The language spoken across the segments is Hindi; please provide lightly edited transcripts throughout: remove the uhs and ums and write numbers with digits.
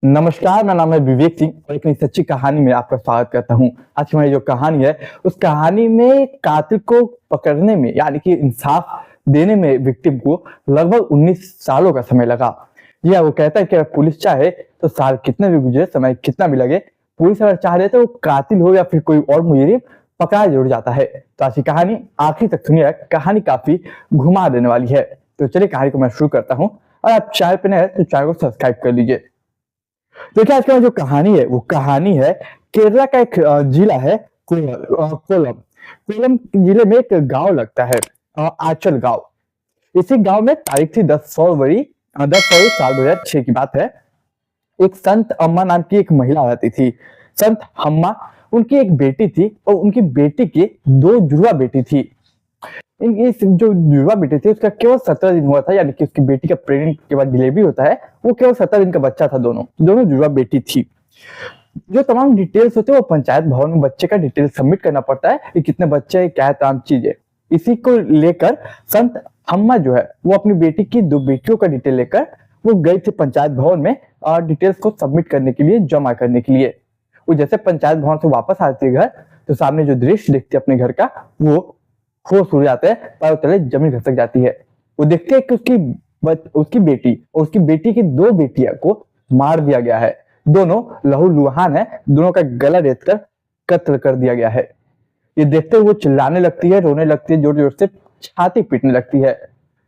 नमस्कार, मेरा नाम है विवेक सिंह और एक नई सच्ची कहानी में आपका स्वागत करता हूँ। आज की हमारी जो कहानी है, उस कहानी में कातिल को पकड़ने में यानी कि इंसाफ देने में विक्टिम को लगभग 19 सालों का समय लगा। जी हाँ, वो कहता है कि अगर पुलिस चाहे तो साल कितने भी गुजरे, समय कितना भी लगे, पुलिस अगर चाह दे तो वो कातिल हो या फिर कोई और मुजरिम पकड़ा जरूर जाता है। तो आज की कहानी आखिर तक सुनिए, कहानी काफी घुमा देने वाली है। तो चलिए कहानी को मैं शुरू करता हूँ और आप चैनल पर नए हैं तो चैनल को सब्सक्राइब कर लीजिए। देखिए, आज का जो कहानी है वो कहानी है केरला का एक जिला है कोलम। कोलम जिले में एक गांव लगता है, आंचल गांव। इसी गांव में तारीख थी 10 फरवरी साल 2006 की बात है। एक संत अम्मा नाम की एक महिला रहती थी। संत अम्मा, उनकी एक बेटी थी और उनकी बेटी की दो जुड़वा बेटी थी। इस जो जुड़वा बेटी थी उसका केवल 17 दिन हुआ था, यानी कि उसकी बेटी का प्रेग्नेंट के बाद डिलीवरी होता है, वो केवल 17 दिन का बच्चा था। दोनों दोनों जुड़वा बेटी थी। जो तमाम डिटेल्स होते हैं वो पंचायत भवन में बच्चे का डिटेल सबमिट करना पड़ता है कि कितने बच्चे हैं, क्या है, तमाम चीजें। इसी को लेकर संत अम्मा जो है वो अपनी बेटी की दो बेटियों का डिटेल लेकर वो गई थी पंचायत भवन में और डिटेल्स को सबमिट करने के लिए, जमा करने के लिए। वो जैसे पंचायत भवन से वापस आती है घर, तो सामने जो दृश्य देखती है अपने घर का, वो होश उड़ जाते हैं, पैरों तले जमीन खिसक जाती है। वो देखते हैं कि उसकी बेटी और उसकी बेटी की दो बेटियां को मार दिया गया है। दोनों लहूलुहान है, दोनों का गला रेतकर कत्ल कर दिया गया है। ये देखते हुए वो चिल्लाने लगती है, रोने लगती है, जोर जोर से छाती पीटने लगती है।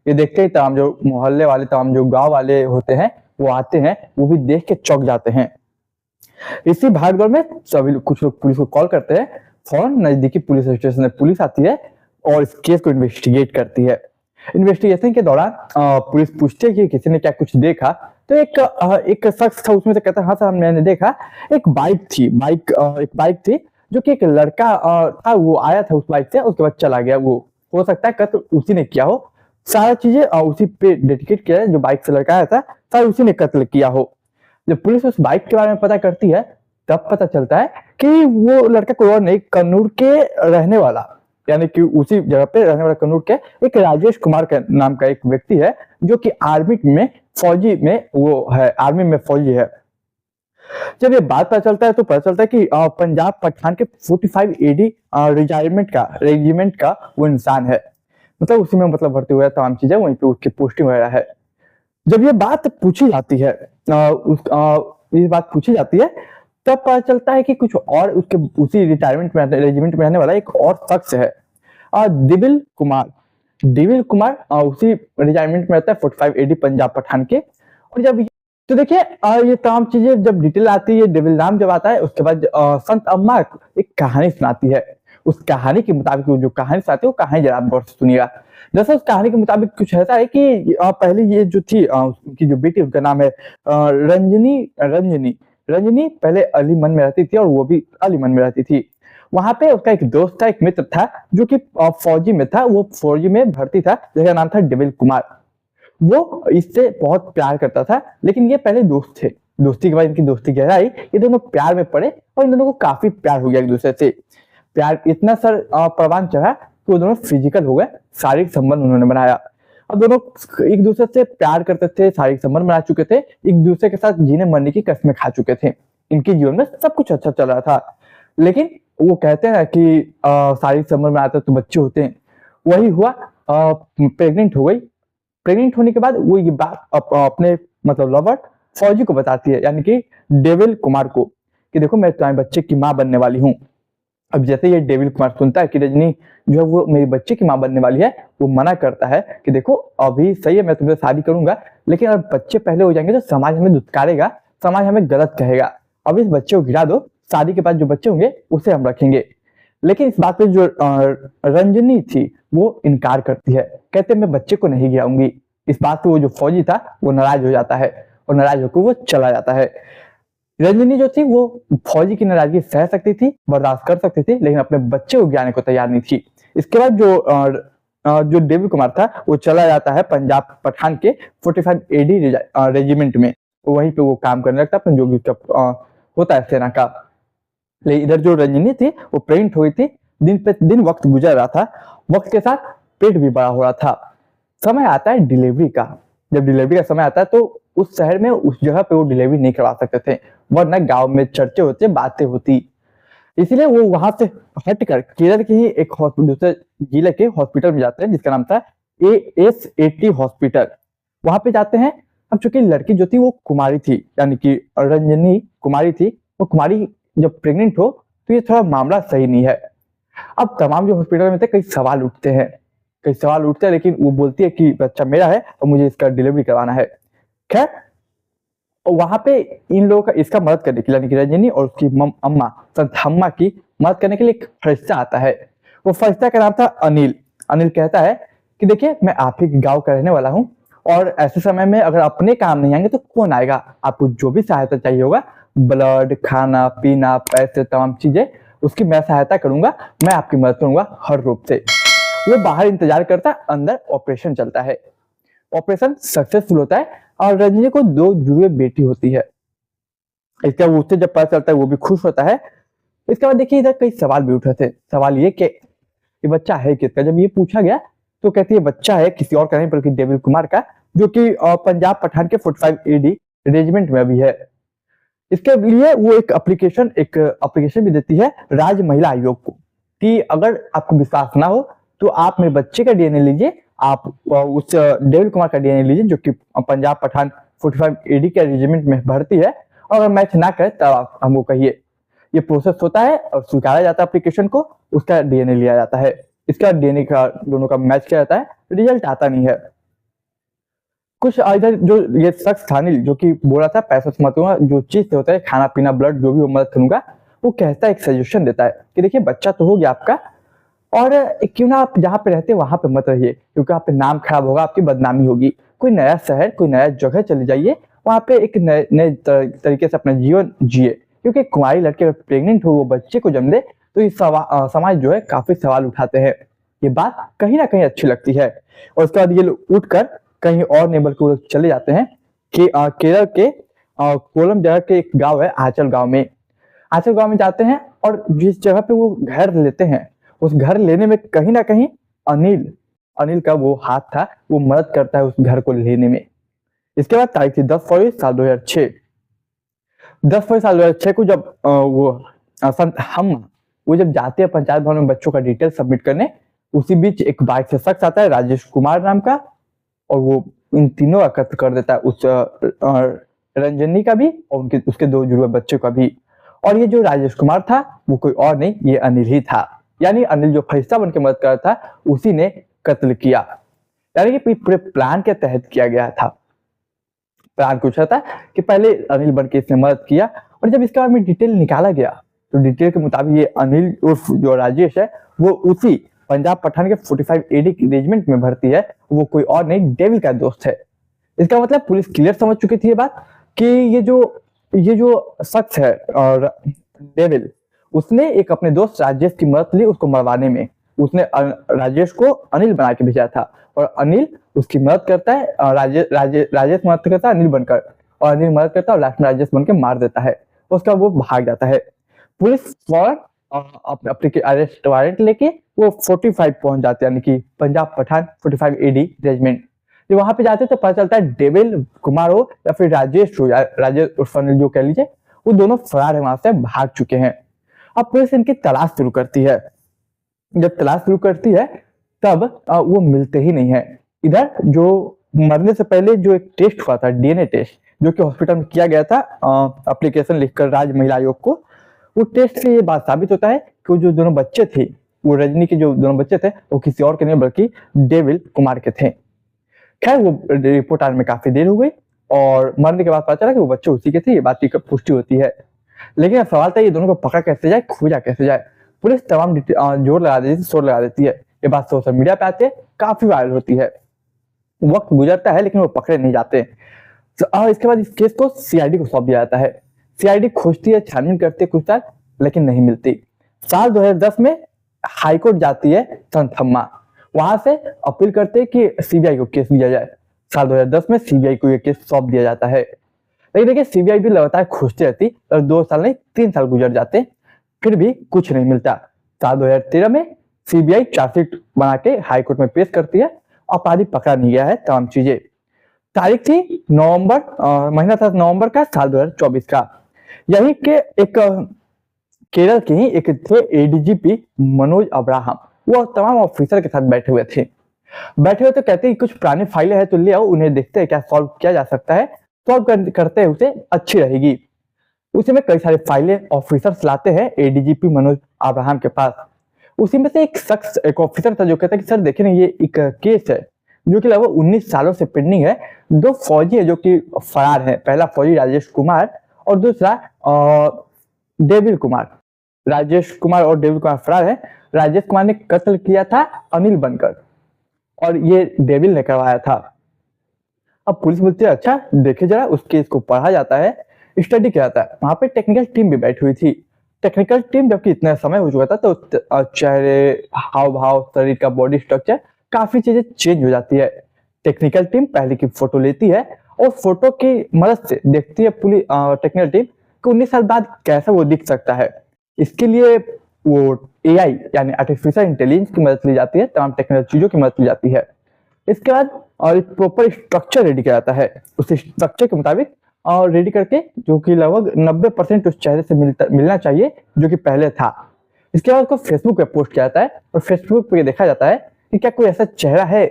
ये देखते ही तमाम जो मोहल्ले वाले, तमाम जो गांव वाले होते हैं वो आते हैं, वो भी देख के चौंक जाते हैं। इसी भागदौड़ में सभी कुछ लोग पुलिस को कॉल करते हैं। फौरन नजदीकी पुलिस स्टेशन में पुलिस आती है और इस केस को इन्वेस्टिगेट करती है। इन्वेस्टिगेशन के दौरान पुलिस पूछती है कि किसी ने क्या कुछ देखा। तो एक शख्स था, उसमें से कहता है हाँ सर, मैंने देखा। एक बाइक थी जो कि एक लड़का था, वो आया था उस बाइक से, उसके बाद चला गया। वो हो सकता है कत्ल उसी ने किया हो। सारा चीजें उसी पे डेडिकेट किया है, जो बाइक से लड़का आया था सारा उसी ने कत्ल किया हो। जब पुलिस उस बाइक के बारे में पता करती है, तब पता चलता है कि वो लड़का कोई और नहीं, कन्नूर के रहने वाला, यानी कि उसी जगह पे रहने वाला कन्नूर के एक राजेश कुमार का नाम का एक व्यक्ति है, जो कि आर्मी में फौजी है। जब ये बात पता चलता है तो पता चलता है कि पंजाब पठान के 45 एडी रेजिमेंट का वो इंसान है। मतलब उसी में भर्ती हुआ है, तमाम चीजें वहीं पे उसकी पोस्टिंग वगैरह है। जब ये बात पूछी जाती है तब पता चलता है कि कुछ और उसके उसी रेजिमेंट में रहने वाला एक और शख्स है, दिविल कुमार उसी रेजिमेंट में रहता है, 45 एडी पंजाब पठान के। और जब तो देखिए, ये तमाम चीजें जब डिटेल आती है, डेविल नाम जब आता है, उसके बाद संत अम्मा एक कहानी सुनाती है। उस कहानी के मुताबिक वो जो कहानी सुनाती है, वो कहानी जरा आप गौर से सुनिएगा। दरअसल उस कहानी के मुताबिक कुछ ऐसा है कि पहले ये जो थी उनकी जो बेटी, उनका नाम है रंजनी पहले अलीमन में रहती थी और वो भी अलीमन में रहती थी। वहां पे उसका एक दोस्त था, एक मित्र था, जो कि फौजी में था, वो फौजी में भर्ती था, जिसका नाम था डेविल कुमार। वो इससे बहुत प्यार करता था, लेकिन ये पहले दोस्त थे। दोस्ती के बाद इनकी दोस्ती गहराई, ये दोनों प्यार में पड़े और इन दोनों को काफी प्यार हो गया एक दूसरे से। प्यार इतना परवान चढ़ा कि वो दोनों फिजिकल हो गए, शारीरिक संबंध उन्होंने बनाया। अब दोनों एक दूसरे से प्यार करते थे, शारीरिक संबंध बना चुके थे, एक दूसरे के साथ जीने मरने की कस्में खा चुके थे। इनके जीवन में सब कुछ अच्छा चल रहा था। लेकिन वो कहते हैं कि शारीरिक संबंध बनाते तो बच्चे होते हैं, वही हुआ। प्रेग्नेंट हो गई। प्रेग्नेंट होने के बाद वो ये बात अपने लवर फौजी को बताती है, यानी कि डेविल कुमार को, कि देखो मैं तुम्हारे बच्चे की माँ बनने वाली हूँ। अब जैसे ये डेविल कुमार सुनता है कि रजनी जो है वो मेरे बच्चे की माँ बनने वाली है, वो मना करता है कि देखो अभी सही है, मैं तुमसे शादी करूंगा, लेकिन अगर बच्चे पहले हो जाएंगे तो समाज हमें दुत्कारेगा, समाज हमें गलत कहेगा। अब इस बच्चे को गिरा दो, शादी के बाद जो बच्चे होंगे उसे हम रखेंगे। लेकिन इस बात पे जो रंजनी थी वो इनकार करती है, कहते मैं बच्चे को नहीं गिराऊंगी। इस बात पे वो जो फौजी था वो नाराज हो जाता है और नाराज होकर वो चला जाता है। रंजनी जो थी वो फौजी की नाराजगी सह सकती थी, बर्दाश्त कर सकती थी, लेकिन अपने बच्चे को गिराने को तैयार नहीं थी। इसके बाद जो डेविल कुमार था वो चला जाता है पंजाब पठान के 45 एडी रेजिमेंट में। वहीं पे वो काम करने लगता है, जो भी होता है सेना का। लेकिन इधर जो रंजनी थी वो प्रेग्नेंट हुई थी, दिन पे दिन वक्त गुजर रहा था, वक्त के साथ पेट भी बड़ा हो रहा था। समय आता है डिलीवरी का। जब डिलीवरी का समय आता है तो उस शहर में उस जगह पे वो डिलीवरी नहीं करवा सकते थे, वरना गांव में चर्चे होते, बातें होती। इसलिए वो वहां से हटकर केरल के ही एक दूसरे जिले के हॉस्पिटल में जाते हैं जिसका नाम था AS80 हॉस्पिटल। वहां पे जाते हैं। अब चूंकि लड़की जो थी वो कुमारी थी, यानी कि रंजनी कुमारी थी। वो कुमारी जब प्रेग्नेंट हो तो ये थोड़ा मामला सही नहीं है। अब तमाम जो हॉस्पिटल में थे कई सवाल उठते हैं, लेकिन वो बोलती है कि बच्चा मेरा है और मुझे इसका डिलीवरी करवाना है। खैर वहां पे इन लोगों का इसका मदद करने के लिए, यानी कि रंजनी और उसकी अम्मा संथम्मा की मदद करने के लिए एक फरिश्ता आता है। वो फरिश्ता का नाम था अनिल। अनिल कहता है कि देखिए मैं आप ही गांव का रहने वाला हूँ और ऐसे समय में अगर अपने काम नहीं आएंगे तो कौन आएगा। आपको जो भी सहायता चाहिए होगा, ब्लड, खाना पीना, पैसे, तमाम चीजें, उसकी मैं सहायता करूंगा, मैं आपकी मदद करूंगा हर रूप से। वो बाहर इंतजार करता, अंदर ऑपरेशन चलता है। ऑपरेशन सक्सेसफुल होता है और रंजनी को 2 जुड़वे बेटी होती है। इसका उससे जब पता चलता है वो भी खुश होता है। इसके बाद देखिए इधर कई सवाल भी उठे थे। सवाल ये कि ये बच्चा है किसका। जब ये पूछा गया तो कहती है बच्चा है किसी और का नहीं बल्कि डेविल कुमार का, जो कि पंजाब पठान के 45 AD रेजिमेंट में भी है। इसके लिए वो एक एप्लीकेशन भी देती है राज्य महिला आयोग को कि अगर आपको विश्वास ना हो तो आप मेरे बच्चे का डीएनए लीजिए, आप उस डेविल कुमार का डीएनए लीजिए जो कि पंजाब पठान 45 AD के रेजिमेंट में भर्ती है, और अगर मैच ना करे तब आप हमको कहिए। ये प्रोसेस होता है और स्वीकारा जाता है एप्लीकेशन को, उसका डीएनए लिया जाता है। इसका डीएनए का दोनों का मैच किया जाता है, रिजल्ट आता नहीं है। कुछ इधर जो ये शख्स था अनिल, जो कि बोल रहा था पैसा से मत दूंगा, जो चीज से होता है खाना पीना ब्लड जो भी वो मदद करूंगा, वो कहता है एक सजेशन देता है कि देखिए बच्चा तो हो गया आपका, और क्यों ना आप जहाँ पे रहते वहां पे मत रहिए क्योंकि आप पे नाम खराब होगा, आपकी बदनामी होगी। कोई नया शहर, कोई नया जगह चले जाइए, वहां पे एक नए तरीके से अपना जीवन जिए, क्योंकि कुंवारी लड़की अगर प्रेग्नेंट हो, वो बच्चे को जन्म दे तो ये समाज जो है काफी सवाल उठाते हैं। ये बात कहीं ना कहीं अच्छी लगती है। और उसके बाद ये लोग उठकर कहीं और नहीं बल्कि वो लोग चले जाते हैं कि केरल के कोलम जगह के एक गाँव है आंचल गाँव में। आंचल गाँव में जाते हैं और जिस जगह पे वो घर लेते हैं, उस घर लेने में कहीं ना कहीं अनिल का वो हाथ था, वो मदद करता है उस घर को लेने में। इसके बाद तारीख थी 10 फरवरी साल 2006। 10 फरवरी साल 2006 को जब वो जब जाते हैं पंचायत भवन में बच्चों का डिटेल सबमिट करने, उसी बीच एक बाइक से शख्स आता है राजेश कुमार नाम का, और वो इन तीनों का कत्ल कर देता है, उस रंजनी का भी और उसके 2 जुड़वे बच्चों का भी। और ये जो राजेश कुमार था वो कोई और नहीं, ये अनिल ही था। यानी अनिल जो फरिश्ता बन के मदद कर रहा था उसी ने कत्ल किया, यानी कि पूरे प्लान के तहत किया गया था। प्लान कुछ था कि पहले अनिल बन के इसने मदद किया, और जब इसके बारे में डिटेल निकाला गया तो डिटेल के मुताबिक ये अनिल उर्फ जो राजेश है वो उसी पंजाब पठान के 45 AD रेजिमेंट में भर्ती है, वो कोई और नहीं डेविल का दोस्त है। इसका मतलब पुलिस क्लियर समझ चुकी थी ये बात कि ये जो शख्स है और डेविल, उसने एक अपने दोस्त राजेश की मदद ली उसको मरवाने में। उसने राजेश को अनिल बना के भेजा था और अनिल उसकी मदद करता है, राजेश मदद करता है अनिल बनकर, और अनिल मदद करता है और लास्ट में राजेश बन के मार देता है। उसका वो भाग जाता है। पुलिस फौरन अपने अरेस्ट वारंट लेके वो 45 पहुंच जाते हैं, यानी कि पंजाब पठान 45 AD रेजिमेंट। जब वहां पे जाते तो पता चलता है डेविल कुमार हो या फिर राजेश हो, राजेश उर्फ अनिल जो कह लीजिए, वो दोनों फरार है, वहां से भाग चुके हैं। अब पुलिस इनकी तलाश शुरू करती है। जब तलाश शुरू करती है तब वो मिलते ही नहीं है। इधर जो मरने से पहले जो एक टेस्ट हुआ था, डीएनए टेस्ट, जो कि हॉस्पिटल में किया गया था एप्लीकेशन लिखकर राज्य महिला आयोग को, वो टेस्ट से ये बात साबित होता है कि वो जो दोनों बच्चे थे, वो रजनी के जो दोनों बच्चे थे, वो किसी और के नहीं बल्कि डेविल कुमार के थे। खैर वो रिपोर्ट आने में काफी देर हो गई और मरने के बाद पता चला कि वो बच्चे उसी के थे। ये बात की पुष्टि होती है, लेकिन अब सवाल था ये दोनों को पकड़ा कैसे जाए, खोजा कैसे जाए। पुलिस तमाम जोर लगा देती है, शोर लगा देती है। ये बात सोशल मीडिया पे आती है, काफी वायरल होती है। वक्त गुजरता है लेकिन वो पकड़े नहीं जाते। तो इसके बाद इस केस को सीआईडी को सौंप दिया जाता है। सीआईडी खोजती है, छानबीन करती है कुछ साल, लेकिन नहीं मिलती। साल 2010 में हाईकोर्ट जाती है संथम्मा, वहां से अपील करते हैं कि सीबीआई को केस दिया जाए। साल 2010 में सीबीआई को यह केस सौंप दिया जाता है। लेकिन देखिए सीबीआई भी लगातार खोजती रहती और 2 साल नहीं 3 साल गुजर जाते, फिर भी कुछ नहीं मिलता। साल 2013 में सीबीआई चार्जशीट बना के हाईकोर्ट में पेश करती है, अपराधी पकड़ा नहीं गया है, तमाम चीजें। तारीख थी महीना था नवंबर का साल 2024 का। यही के एक केरल के ही एक थे एडीजीपी मनोज अब्राहम, वो तमाम ऑफिसर के साथ बैठे हुए थे। बैठे हुए तो कहते हैं कुछ पुरानी फाइलें हैं तो ले आओ, उन्हें देखते हैं क्या सॉल्व किया जा सकता है, सॉल्व करते हैं उसे अच्छी रहेगी। उसी में कई सारे फाइलें ऑफिसर्स लाते हैं एडीजीपी मनोज अब्राहम के पास। उसी में से एक ऑफिसर था जो कहता है कि सर देखिए ना, ये एक केस है जो कि लगभग 19 सालों से पेंडिंग है। दो फौजी है जो कि फरार है, पहला फौजी राजेश कुमार और दूसरा डेविल कुमार। राजेश कुमार और डेविल कुमार फरार है। राजेश कुमार ने कत्ल किया था अनिल बनकर और ये डेविल ने करवाया था। अब पुलिस बोलती है अच्छा देखे जरा, उस केस को पढ़ा जाता है, स्टडी किया जाता है। वहां पे टेक्निकल टीम भी बैठी हुई थी। टेक्निकल टीम जबकि इतना समय हो चुका था तो चेहरे, हाव भाव, शरीर का बॉडी स्ट्रक्चर, काफी चीजें चेंज हो जाती है। टेक्निकल टीम पहले की फोटो लेती है और फोटो की मदद से देखती है पुलिस टेक्निकल टीम कि 19 साल बाद कैसा वो दिख सकता है। इसके लिए वो एआई यानी आर्टिफिशियल इंटेलिजेंस की मदद ली जाती है, तमाम टेक्निकल चीजों की मदद ली जाती है। इसके बाद और एक प्रॉपर स्ट्रक्चर रेडी किया जाता है, उस स्ट्रक्चर के मुताबिक और रेडी करके जो कि लगभग 90% उस चेहरे से मिलना चाहिए जो कि पहले था। इसके बाद उसको फेसबुक पे पोस्ट किया जाता है और फेसबुक पे देखा जाता है कि क्या कोई ऐसा चेहरा है।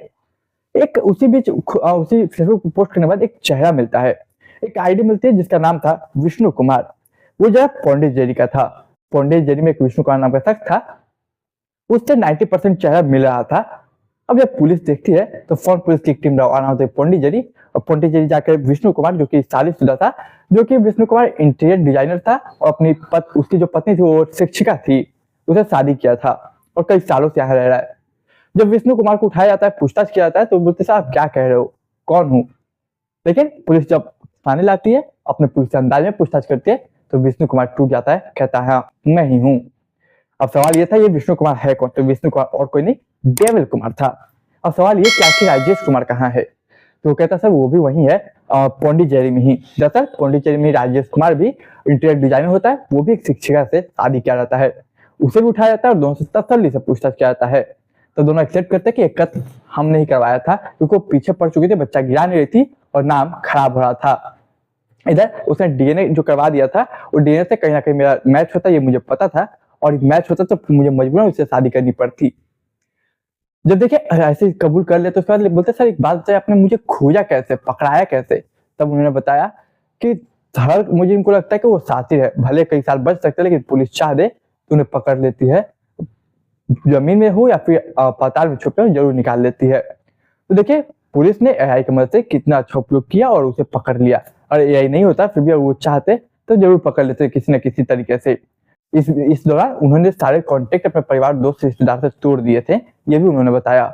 एक उसी बीच उसी फेसबुक पे पोस्ट करने के बाद एक चेहरा मिलता है, एक आईडी मिलती है जिसका नाम था विष्णु कुमार। वो जरा पौंडीचेरी का था। पौंडीचेरी में एक विष्णु कुमार नाम का शख्स था, उससे 90% चेहरा मिल रहा था। अब जब पुलिस देखती है तो फौरन पुलिस की टीम रवाना होती है पौंडीचेरी और पौंडीचेरी जाकर विष्णु कुमार जो कि शादीशुदा था, जो कि विष्णु कुमार इंटीरियर डिजाइनर था और अपनी उसकी जो पत्नी थी वो शिक्षिका थी, उसे शादी किया था और कई सालों से यहाँ रह रहा है। जब विष्णु कुमार को उठाया जाता है, पूछताछ किया जाता है तो बोलते साहब क्या कह रहे हो, कौन हूँ। लेकिन पुलिस जब थाने लाती है, अपने पुलिस अंदाज में पूछताछ करती है तो विष्णु कुमार टूट जाता है, कहता है हाँ मैं ही हूँ। अब सवाल ये था ये विष्णु कुमार है कौन, तो विष्णु कुमार और कोई नहीं डेविल कुमार था। अब सवाल ये कि आखिर राजेश कुमार कहाँ है, तो वो कहता सर वो भी वही है पौंडीचेरी में ही। दरअसल पौंडीचेरी में राजेश कुमार भी इंटीरियर डिजाइनर होता है, वो भी एक शिक्षिका से शादी किया जाता है, उसे भी उठाया जाता है और दोनों से तसल्ली से पूछताछ किया जाता है। तो दोनों एक्सेप्ट करते हैं कि एक कत्ल हम नहीं करवाया था क्योंकि वो पीछे पड़ चुकी थी, बच्चा गिरा नहीं रही थी और नाम खराब हो रहा था। इधर उसने डीएनए जो करवा दिया था वो डीएनए से कहीं ना कहीं मेरा मैच होता, ये मुझे पता था और मैच होता तो मुझे मजबूरन उससे शादी करनी पड़ती। जब देखे ऐसे कबूल कर ले तो उसके बाद बोलते सर एक बात बताइए, आपने मुझे खोजा कैसे, पकड़ाया कैसे। तब उन्होंने बताया कि मुझे इनको लगता है कि वो साथी है, भले कई साल बच सकते लेकिन पुलिस चाह दे तो उन्हें पकड़ लेती है, जमीन में हो या फिर पाताल में छुपे हो जरूर निकाल लेती है। तो देखिए पुलिस ने एआई की मदद से कितना अच्छा उपयोग किया और उसे पकड़ लिया। और एआई नहीं होता फिर भी वो चाहते तो जरूर पकड़ लेते किसी न किसी तरीके से। इस दौरान उन्होंने सारे कांटेक्ट अपने परिवार, दोस्त, रिश्तेदार से तोड़ दिए थे, ये भी उन्होंने बताया।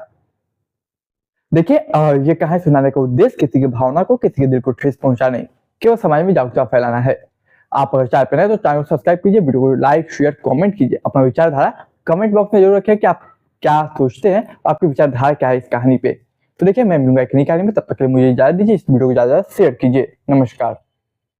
देखिए ये कहानी सुनाने का उद्देश्य किसी की भावना को, किसी के दिल को ठेस पहुंचाने, केवल समाज में जागरूकता फैलाना है। आप अगर चाहते हैं तो चैनल को सब्सक्राइब कीजिए, वीडियो को लाइक, शेयर, कमेंट कीजिए, अपना विचारधारा कमेंट बॉक्स में जरूर रखें कि आप क्या सोचते हैं, आपकी विचारधारा क्या है इस कहानी पे। तो देखिए मैं मिलूंगा एक नई कहानी में, तब तक के लिए मुझे इजाजत दीजिए, इस वीडियो को ज्यादा शेयर कीजिए। नमस्कार।